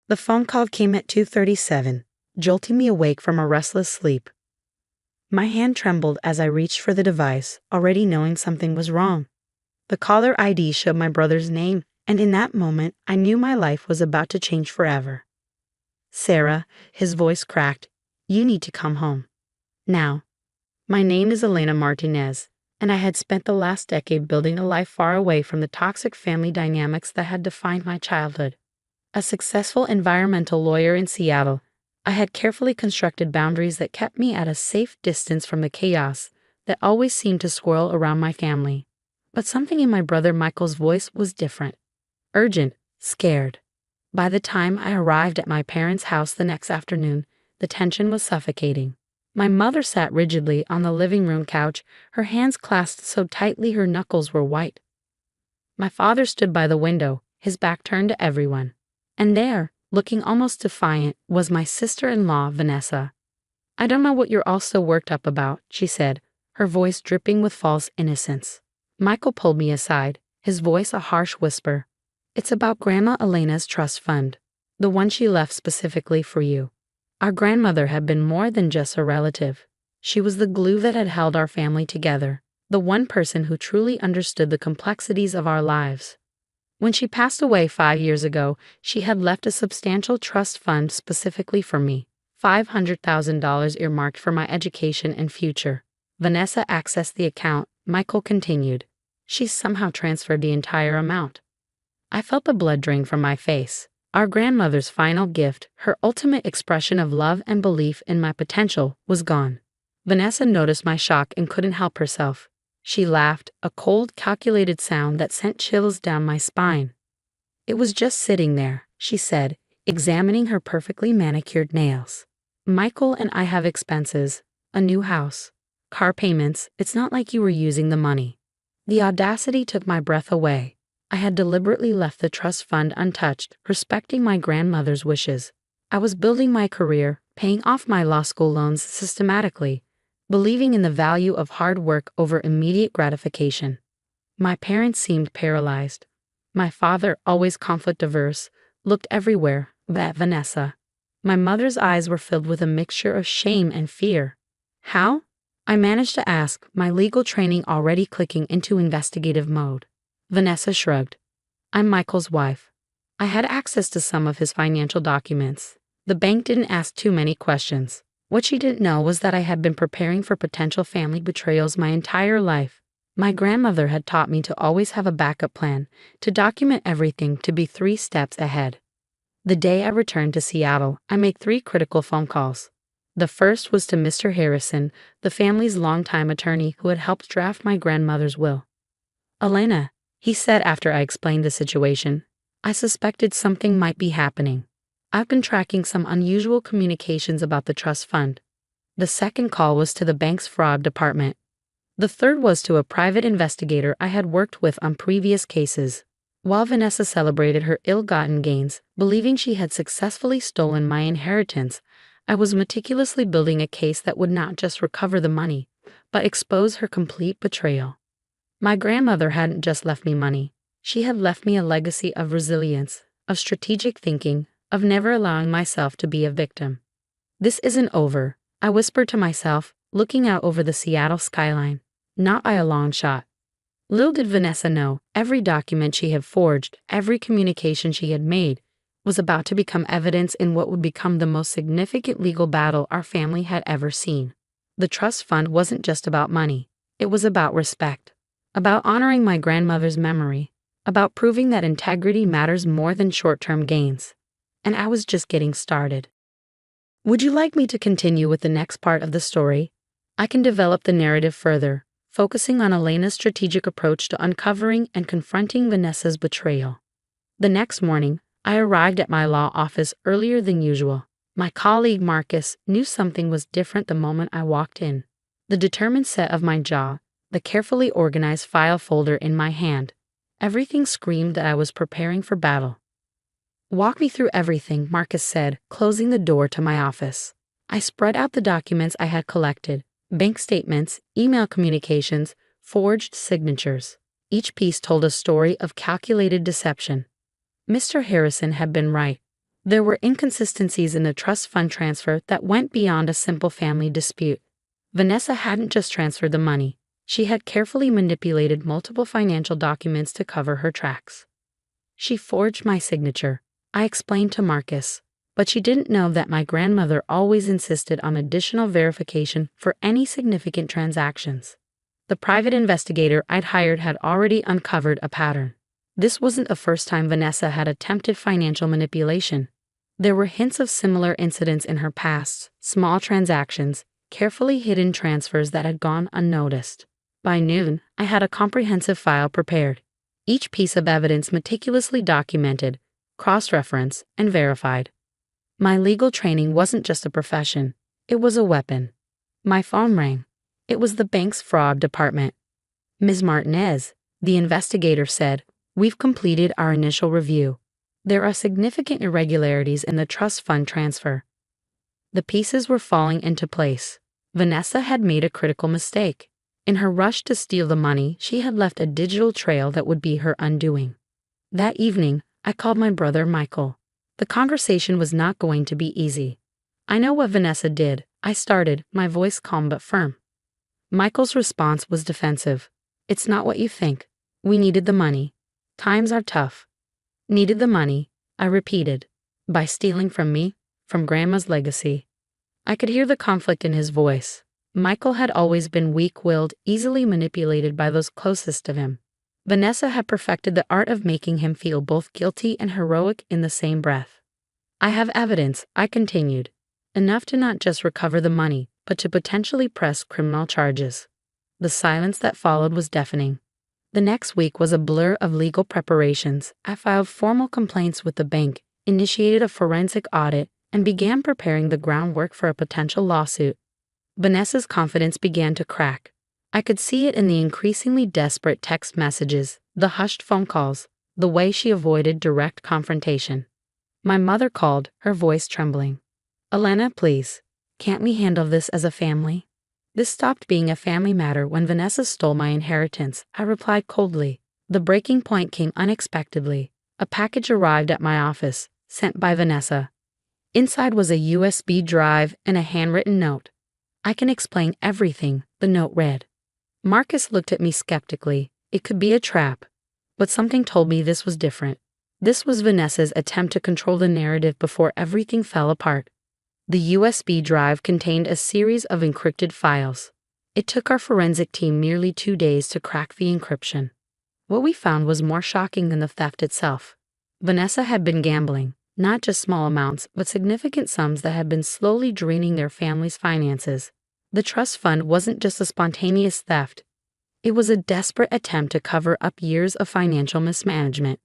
The phone call came at 2:37, jolting me awake from a restless sleep. My hand trembled as I reached for the device, already knowing something was wrong. The caller ID showed my brother's name, and in that moment, I knew my life was about to change forever. "Sarah," his voice cracked, "you need to come home. Now." My name is Elena Martinez, and I had spent the last decade building a life far away from the toxic family dynamics that had defined my childhood. A successful environmental lawyer in Seattle, I had carefully constructed boundaries that kept me at a safe distance from the chaos that always seemed to swirl around my family. But something in my brother Michael's voice was different. Urgent, scared. By the time I arrived at my parents' house the next afternoon, the tension was suffocating. My mother sat rigidly on the living room couch, her hands clasped so tightly her knuckles were white. My father stood by the window, his back turned to everyone. And there, looking almost defiant, was my sister-in-law, Vanessa. "I don't know what you're all so worked up about," she said, her voice dripping with false innocence. Michael pulled me aside, his voice a harsh whisper. "It's about Grandma Elena's trust fund, the one she left specifically for you. Our grandmother had been more than just a relative. She was the glue that had held our family together, the one person who truly understood the complexities of our lives. When she passed away 5 years ago, she had left a substantial trust fund specifically for me, $500,000 earmarked for my education and future." Vanessa accessed the account, Michael continued. "She somehow transferred the entire amount." I felt the blood drain from my face. Our grandmother's final gift, her ultimate expression of love and belief in my potential, was gone. Vanessa noticed my shock and couldn't help herself. She laughed, a cold, calculated sound that sent chills down my spine. "It was just sitting there," she said, examining her perfectly manicured nails. "Michael and I have expenses, a new house, car payments. It's not like you were using the money." The audacity took my breath away. I had deliberately left the trust fund untouched, respecting my grandmother's wishes. I was building my career, paying off my law school loans systematically, believing in the value of hard work over immediate gratification. My parents seemed paralyzed. My father, always conflict-averse, looked everywhere but at Vanessa. My mother's eyes were filled with a mixture of shame and fear. "How?" I managed to ask, my legal training already clicking into investigative mode. Vanessa shrugged. "I'm Michael's wife. I had access to some of his financial documents. The bank didn't ask too many questions. What she didn't know was that I had been preparing for potential family betrayals my entire life. My grandmother had taught me to always have a backup plan, to document everything, to be 3 steps ahead." The day I returned to Seattle, I made 3 critical phone calls. The first was to Mr. Harrison, the family's longtime attorney who had helped draft my grandmother's will. "Elena," he said after I explained the situation, "I suspected something might be happening. I've been tracking some unusual communications about the trust fund." The second call was to the bank's fraud department. The third was to a private investigator I had worked with on previous cases. While Vanessa celebrated her ill-gotten gains, believing she had successfully stolen my inheritance, I was meticulously building a case that would not just recover the money, but expose her complete betrayal. My grandmother hadn't just left me money. She had left me a legacy of resilience, of strategic thinking, of never allowing myself to be a victim. "This isn't over," I whispered to myself, looking out over the Seattle skyline. Not by a long shot. Little did Vanessa know, every document she had forged, every communication she had made, was about to become evidence in what would become the most significant legal battle our family had ever seen. The trust fund wasn't just about money. It was about respect. About honoring my grandmother's memory. About proving that integrity matters more than short-term gains. And I was just getting started. Would you like me to continue with the next part of the story? I can develop the narrative further, focusing on Elena's strategic approach to uncovering and confronting Vanessa's betrayal. The next morning, I arrived at my law office earlier than usual. My colleague Marcus knew something was different the moment I walked in. The determined set of my jaw, the carefully organized file folder in my hand, everything screamed that I was preparing for battle. "Walk me through everything," Marcus said, closing the door to my office. I spread out the documents I had collected, bank statements, email communications, forged signatures. Each piece told a story of calculated deception. Mr. Harrison had been right. There were inconsistencies in the trust fund transfer that went beyond a simple family dispute. Vanessa hadn't just transferred the money, she had carefully manipulated multiple financial documents to cover her tracks. She forged my signature, I explained to Marcus, but she didn't know that my grandmother always insisted on additional verification for any significant transactions. The private investigator I'd hired had already uncovered a pattern. This wasn't the first time Vanessa had attempted financial manipulation. There were hints of similar incidents in her past, small transactions, carefully hidden transfers that had gone unnoticed. By noon, I had a comprehensive file prepared. Each piece of evidence meticulously documented, cross-referenced, and verified. My legal training wasn't just a profession, it was a weapon. My phone rang. It was the bank's fraud department. Ms. Martinez, the investigator said, "We've completed our initial review. There are significant irregularities in the trust fund transfer." The pieces were falling into place. Vanessa had made a critical mistake. In her rush to steal the money, she had left a digital trail that would be her undoing. That evening, I called my brother Michael. The conversation was not going to be easy. "I know what Vanessa did," I started, my voice calm but firm. Michael's response was defensive. "It's not what you think. We needed the money. Times are tough." "Needed the money," I repeated. "By stealing from me? From Grandma's legacy?" I could hear the conflict in his voice. Michael had always been weak-willed, easily manipulated by those closest to him. Vanessa had perfected the art of making him feel both guilty and heroic in the same breath. "I have evidence," I continued. "Enough to not just recover the money, but to potentially press criminal charges." The silence that followed was deafening. The next week was a blur of legal preparations. I filed formal complaints with the bank, initiated a forensic audit, and began preparing the groundwork for a potential lawsuit. Vanessa's confidence began to crack. I could see it in the increasingly desperate text messages, the hushed phone calls, the way she avoided direct confrontation. My mother called, her voice trembling. "Elena, please. Can't we handle this as a family?" This stopped being a family matter when Vanessa stole my inheritance, I replied coldly. The breaking point came unexpectedly. A package arrived at my office, sent by Vanessa. Inside was a USB drive and a handwritten note. "I can explain everything," the note read. Marcus looked at me skeptically. It could be a trap. But something told me this was different. This was Vanessa's attempt to control the narrative before everything fell apart. The USB drive contained a series of encrypted files. It took our forensic team nearly 2 days to crack the encryption. What we found was more shocking than the theft itself. Vanessa had been gambling, not just small amounts, but significant sums that had been slowly draining their family's finances. The trust fund wasn't just a spontaneous theft. It was a desperate attempt to cover up years of financial mismanagement.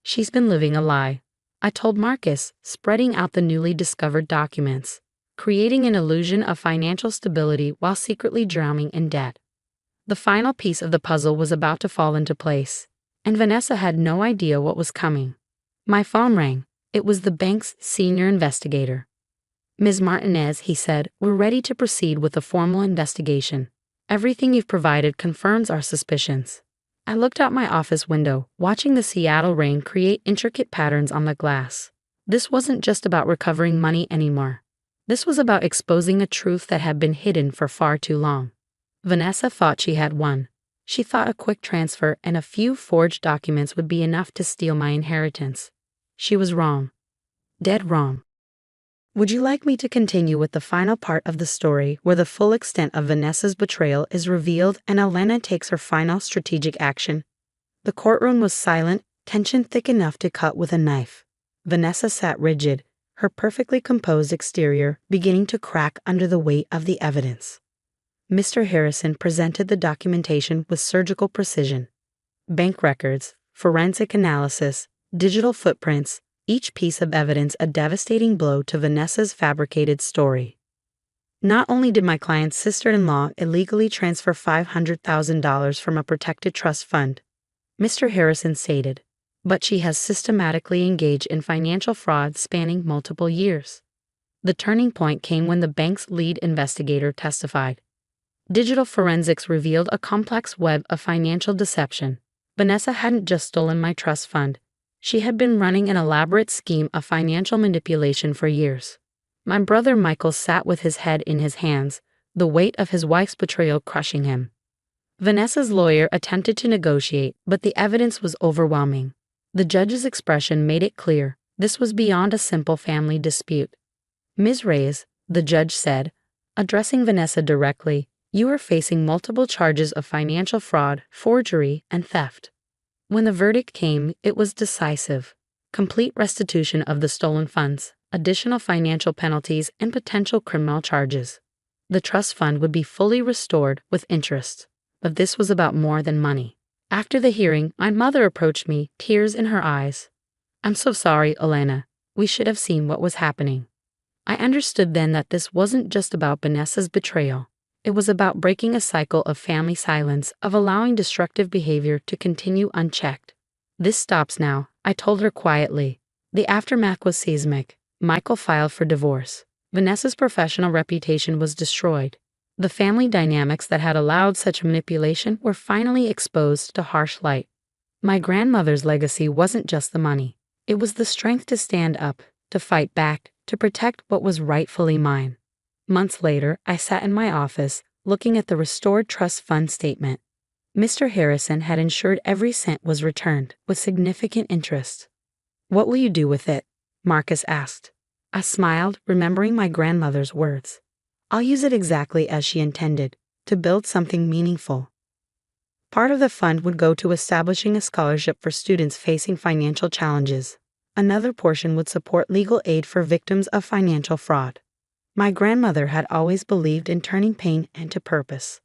"She's been living a lie," I told Marcus, spreading out the newly discovered documents, creating an illusion of financial stability while secretly drowning in debt. The final piece of the puzzle was about to fall into place, and Vanessa had no idea what was coming. My phone rang. It was the bank's senior investigator. "Ms. Martinez," he said, "we're ready to proceed with a formal investigation. Everything you've provided confirms our suspicions." I looked out my office window, watching the Seattle rain create intricate patterns on the glass. This wasn't just about recovering money anymore. This was about exposing a truth that had been hidden for far too long. Vanessa thought she had won. She thought a quick transfer and a few forged documents would be enough to steal my inheritance. She was wrong. Dead wrong. Would you like me to continue with the final part of the story where the full extent of Vanessa's betrayal is revealed and Elena takes her final strategic action? The courtroom was silent, tension thick enough to cut with a knife. Vanessa sat rigid, her perfectly composed exterior beginning to crack under the weight of the evidence. Mr. Harrison presented the documentation with surgical precision. Bank records, forensic analysis, digital footprints, each piece of evidence a devastating blow to Vanessa's fabricated story. Not only did my client's sister-in-law illegally transfer $500,000 from a protected trust fund, Mr. Harrison stated, but she has systematically engaged in financial fraud spanning multiple years. The turning point came when the bank's lead investigator testified. Digital forensics revealed a complex web of financial deception. Vanessa hadn't just stolen my trust fund. She had been running an elaborate scheme of financial manipulation for years. My brother Michael sat with his head in his hands, the weight of his wife's betrayal crushing him. Vanessa's lawyer attempted to negotiate, but the evidence was overwhelming. The judge's expression made it clear this was beyond a simple family dispute. "Ms. Reyes," the judge said, addressing Vanessa directly, "you are facing multiple charges of financial fraud, forgery, and theft." When the verdict came, it was decisive. Complete restitution of the stolen funds, additional financial penalties, and potential criminal charges. The trust fund would be fully restored with interest. But this was about more than money. After the hearing, my mother approached me, tears in her eyes. "I'm so sorry, Elena. We should have seen what was happening." I understood then that this wasn't just about Vanessa's betrayal. It was about breaking a cycle of family silence, of allowing destructive behavior to continue unchecked. "This stops now," I told her quietly. The aftermath was seismic. Michael filed for divorce. Vanessa's professional reputation was destroyed. The family dynamics that had allowed such manipulation were finally exposed to harsh light. My grandmother's legacy wasn't just the money. It was the strength to stand up, to fight back, to protect what was rightfully mine. Months later, I sat in my office, looking at the restored trust fund statement. Mr. Harrison had ensured every cent was returned, with significant interest. "What will you do with it?" Marcus asked. I smiled, remembering my grandmother's words. "I'll use it exactly as she intended, to build something meaningful." Part of the fund would go to establishing a scholarship for students facing financial challenges. Another portion would support legal aid for victims of financial fraud. My grandmother had always believed in turning pain into purpose.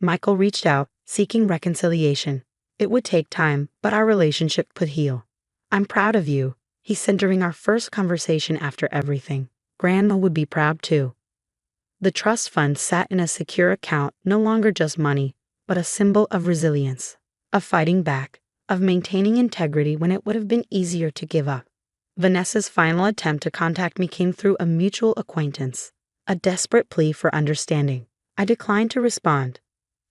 Michael reached out, seeking reconciliation. It would take time, but our relationship could heal. "I'm proud of you," he said during our first conversation after everything. Grandma would be proud too. The trust fund sat in a secure account, no longer just money, but a symbol of resilience, of fighting back, of maintaining integrity when it would have been easier to give up. Vanessa's final attempt to contact me came through a mutual acquaintance, a desperate plea for understanding. I declined to respond.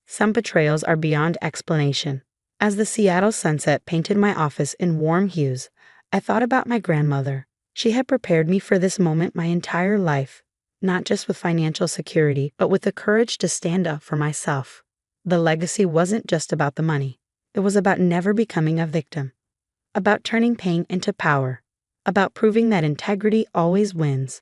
Some betrayals are beyond explanation. As the Seattle sunset painted my office in warm hues, I thought about my grandmother. She had prepared me for this moment my entire life, not just with financial security, but with the courage to stand up for myself. The legacy wasn't just about the money. It was about never becoming a victim, about turning pain into power, about proving that integrity always wins,